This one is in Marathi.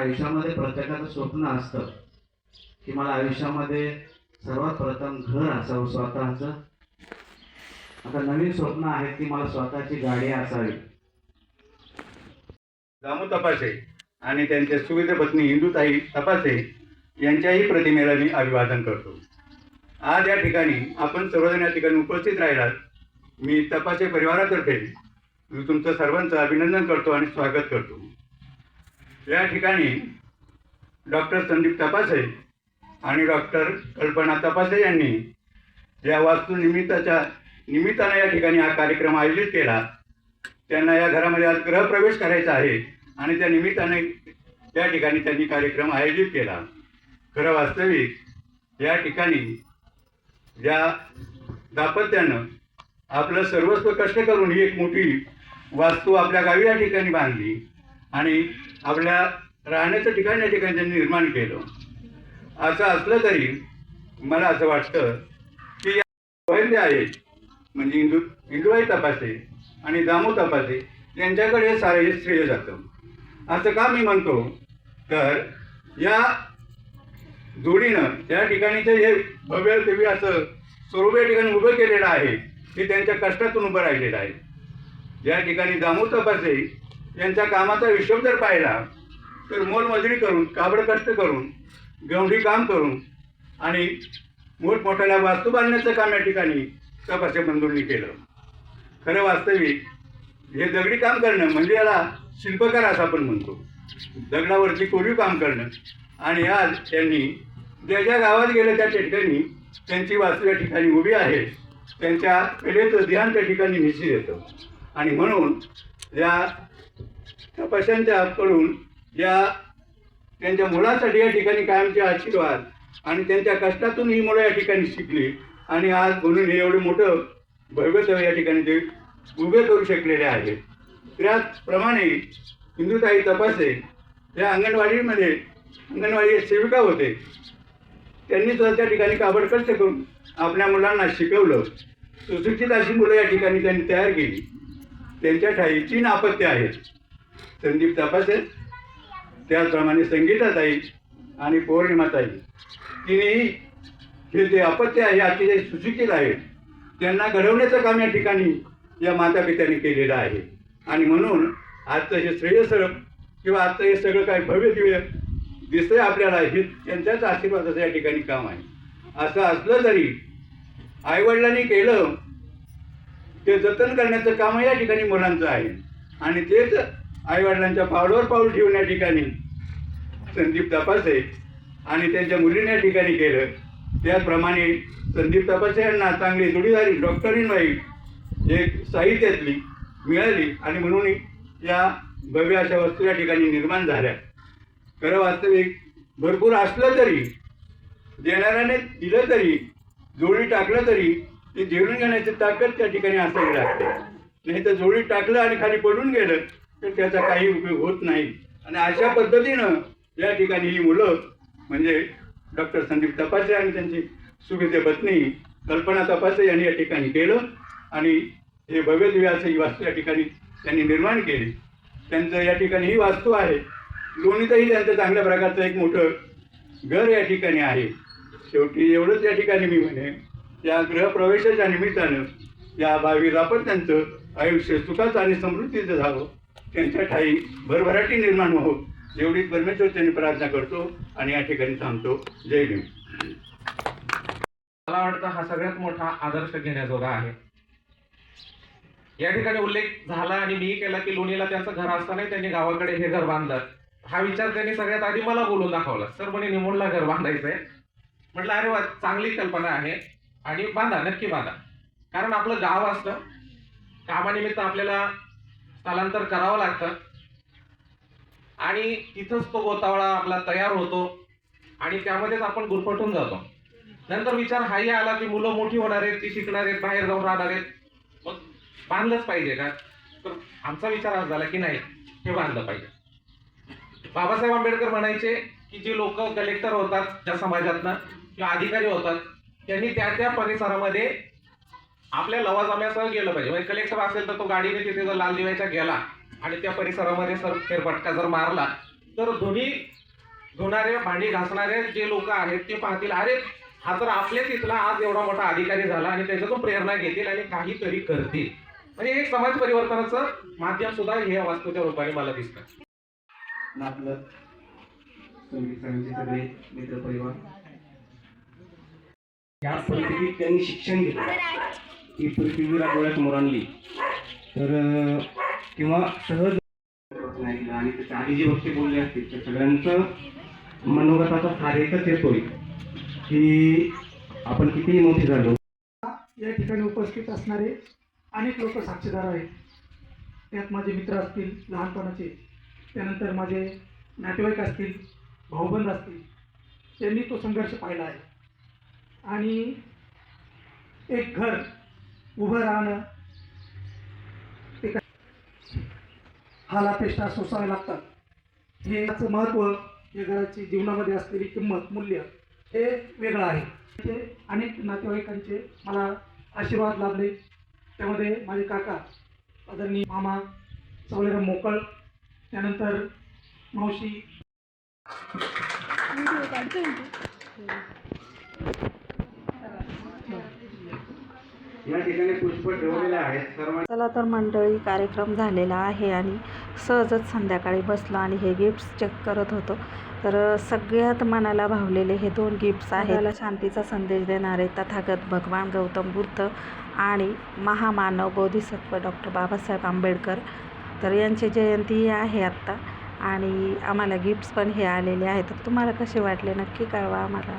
आयुष्यामध्ये प्रत्येकाचं स्वप्न असतं की मला आयुष्यामध्ये सर्वात प्रथम घर असावं स्वतःचं. आता नवीन स्वप्न आहे की मला स्वतःची गाडी असावी. दामू तपासे आणि त्यांच्या सुविध पत्नी इंदुताई तपासे यांच्याही प्रतिमेला मी अभिवादन करतो. आज या ठिकाणी आपण सर्वजण या ठिकाणी उपस्थित राहिलात. मी तपासे परिवारातर्फे तुमचं सर्वांचं अभिनंदन करतो आणि स्वागत करतो. या ठिकाणी डॉक्टर संदीप तपासे आणि डॉक्टर कल्पना तपासे यांनी या निमित्तानं या ठिकाणी हा कार्यक्रम आयोजित केला. त्यांना या घरामध्ये आज गृहप्रवेश करायचा आहे आणि त्या निमित्ताने या ठिकाणी त्यांनी कार्यक्रम आयोजित केला. खरं वास्तविक या ठिकाणी ज्या दाम्पत्यानं आपलं सर्वस्व कष्ट करून ही एक मोठी वास्तू आपल्या गावी या ठिकाणी बांधली आणि आपल्या राहण्याचं ठिकाण या ठिकाणी त्यांनी निर्माण केलं. असं असलं तरी मला असं वाटतं की या वैद्य आहेत म्हणजे इंदुबाई तपासे आणि दामू तपासे यांच्याकडे हे सारे श्रेय जातं. असं का मी म्हणतो तर या जोडीनं त्या ठिकाणीचं हे भव्य दिव्य असं स्वरूप या ठिकाणी उभं केलेलं आहे ते त्यांच्या कष्टातून उभं राहिलेलं आहे. या ठिकाणी दामू तपासे यांच्या कामाचा हिशोब जर पाहिला तर मोलमजुरी करून काबड कष्ट करून गवंडी काम करून आणि मोठमोठ्याला वास्तू बांधण्याचं काम या ठिकाणी तपासे बंधूंनी केलं. खरं वास्तविक हे दगडी काम करणं म्हणजे याला शिल्पकार असं आपण म्हणतो. दगडावरती कोरीव काम करणं आणि आज त्यांनी ज्या ज्या गावात गेले त्या ठिकाणी त्यांची वास्तू या ठिकाणी उभी आहे. त्यांच्या कलेचं ध्यान त्या ठिकाणी निश्चित येतं आणि म्हणून या तपाशांच्याकडून या त्यांच्या मुलासाठी या ठिकाणी कायमचे आशीर्वाद आणि त्यांच्या कष्टातून ही मुलं या ठिकाणी शिकली आणि आज म्हणून हे एवढं मोठं भव्यत्व या ठिकाणी ते उभे करू शकलेले आहेत. त्याचप्रमाणे इंदुताई तपासे या अंगणवाडी सेविका होते. त्यांनी सुद्धा त्या ठिकाणी काबड कष्ट करून आपल्या मुलांना शिकवलं. सुशिक्षित अशी मुलं या ठिकाणी त्यांनी तयार केली. त्यांच्या ठाई 3 अपत्य आहेत. संदीप तपासे, त्याचप्रमाणे संगीताताई आणि पौर्णिमाताई. तिन्ही हे जे अपत्य आहे अतिशय सुशिक्षित आहेत. त्यांना घडवण्याचं काम या ठिकाणी या मातापित्यांनी केलेलं आहे आणि म्हणून आजचं हे श्रेयसर किंवा आजचं हे सगळं काही भव्य दिव्य दिसतंय आपल्याला हे त्यांच्याच आशीर्वादाचं या ठिकाणी काम आहे. असं असलं तरी आईवडिलांनी केलं ते जतन करण्याचं काम या ठिकाणी मुलांचं आहे आणि तेच आईवडिलांच्या पावलावर पाऊल ठेवून या ठिकाणी संदीप तपासे आणि त्यांच्या मुलीने या ठिकाणी केलं. त्याचप्रमाणे संदीप तपासे यांना चांगली जोडीदारी डॉक्टरीन वाईफ एक साहित्यातली मिळाली आणि म्हणून या भव्य अशा वस्तू या ठिकाणी निर्माण झाल्या. खरं वास्तविक भरपूर असलं तरी देणाऱ्याने दिलं तरी जोडी टाकलं तरी ते जेवून घेण्याची ताकद त्या ठिकाणी असावी लागते. नाही तर जोडी टाकलं आणि खाली पडून गेलं तर त्याचा काही उपयोग होत नाही. आणि अशा पद्धतीनं या ठिकाणी ही मुलं म्हणजे डॉक्टर संदीप तपासे आणि त्यांची सुविध पत्नी कल्पना तपासे यांनी या ठिकाणी केलं आणि हे भव्य दिव्य असं ही वास्तू या ठिकाणी त्यांनी निर्माण केली. त्यांचं या ठिकाणी ही वास्तू आहे. लोणीतही त्यांचं चांगल्या प्रकारचं एक मोठं घर या ठिकाणी आहे. शेवटी एवढंच या ठिकाणी मी म्हणेन या गृहप्रवेशाच्या निमित्तानं या भावी दाम्पत्यांचं आयुष्य सुखाचं आणि समृद्धीचं जावं. त्यांच्या ठाई भरभराटी निर्माण व्हावं एवढीच परमेश्वर त्यांनी प्रार्थना करतो आणि या ठिकाणी थांबतो. जय भीम. मला वाटतं हा सगळ्यात मोठा आदर्श घेण्याजोगा आहे. या ठिकाणी उल्लेख झाला आणि मी केला की लोणीला त्यांचं घर असताना त्यांनी गावाकडे हे घर बांधलं. हा विचार त्यांनी सगळ्यात आधी मला बोलून दाखवला. सर म्हणे निमोणला घर बांधायचंय. म्हटलं अरे वा, चांगली कल्पना आहे आणि बांधा, नक्की बांधा. कारण आपलं गाव असतं, कामानिमित्त आपल्याला स्थलांतर करावं लागतं आणि तिथंच तो गोतावळा आपला तयार होतो आणि त्यामध्येच आपण गुरफटून जातो. नंतर विचार हाही आला की मुलं मोठी होणार आहेत, ती शिकणार आहेत, बाहेर जाऊन राहणार आहेत, मग बांधलंच पाहिजे का? तर आमचा विचार आज झाला की नाही, हे बांधलं पाहिजे. बाबासाहेब आंबेडकर म्हणायचे की जे लोक कलेक्टर होतात ज्या समाजातनं किंवा अधिकारी होतात त्यांनी त्या परिसरामध्ये आपल्या लवाजम्यासह गेलं पाहिजे. म्हणजे कलेक्टर असेल तर तो गाडीने तिथे जर लाल दिव्याच्या गेला आणि त्या परिसरामध्ये सर फेरफटका जर मारला तर धुणारे भांडी घासणारे जे लोक आहेत ते पाहतील, अरे हा तर आपल्याच इथला आज एवढा मोठा अधिकारी झाला, आणि त्याच्यातून प्रेरणा घेतील आणि काहीतरी करतील. म्हणजे एक समाज परिवर्तनाचं माध्यम सुद्धा हे वास्तूच्या रूपाने मला दिसतं. आणि आपलं संगीतांचे सगळे मित्रपरिवार या परिस्थितीत त्यांनी शिक्षण घेतलं, ही पृथ्वीला डोळ्यासमोर आणली, तर किंवा सहज ऐकलं आणि त्याच्या आधी जे वक्ते बोलले असतील त्या सगळ्यांचं मनोगताचा सार एकच येतोय की आपण कितीही मोठे झालो. या ठिकाणी उपस्थित असणारे अनेक लोक साक्षीदार आहेत. त्यात माझे मित्र असतील लहानपणाचे, त्यानंतर माझे नातेवाईक असतील, भाऊबंद असतील, त्यांनी तो संघर्ष पाहिला आहे. आणि एक घर उभं राहणं ते हालापेष्टा सोसावे लागतात. हे याचं महत्त्व, या घराची जीवनामध्ये असलेली किंमत, मूल्य हे वेगळं आहे. ते अनेक नातेवाईकांचे मला आशीर्वाद लाभले. त्यामध्ये माझे काका आदरणीय मामा सावळेराम मोकळ, त्यानंतर मावशी या ठिकाणी पुष्प ठेवलेले आहेत. सर्वांनी चला तर मंडळी, कार्यक्रम झालेला आहे आणि सहजच संध्याकाळी बसलो आणि हे गिफ्ट्स चेक करत होतो. तर सगळ्यात मनाला भावलेले हे 2 गिफ्ट्स आहेत. त्याला शांतीचा संदेश देणारे तथागत भगवान गौतम बुद्ध आणि महामानव बोधिसत्व डॉक्टर बाबासाहेब आंबेडकर. तर यांची जयंती आहे आत्ता, आणि आम्हाला गिफ्ट्स पण हे आलेले आहेत. तर तुम्हाला कसे वाटले नक्की कळवा आम्हाला.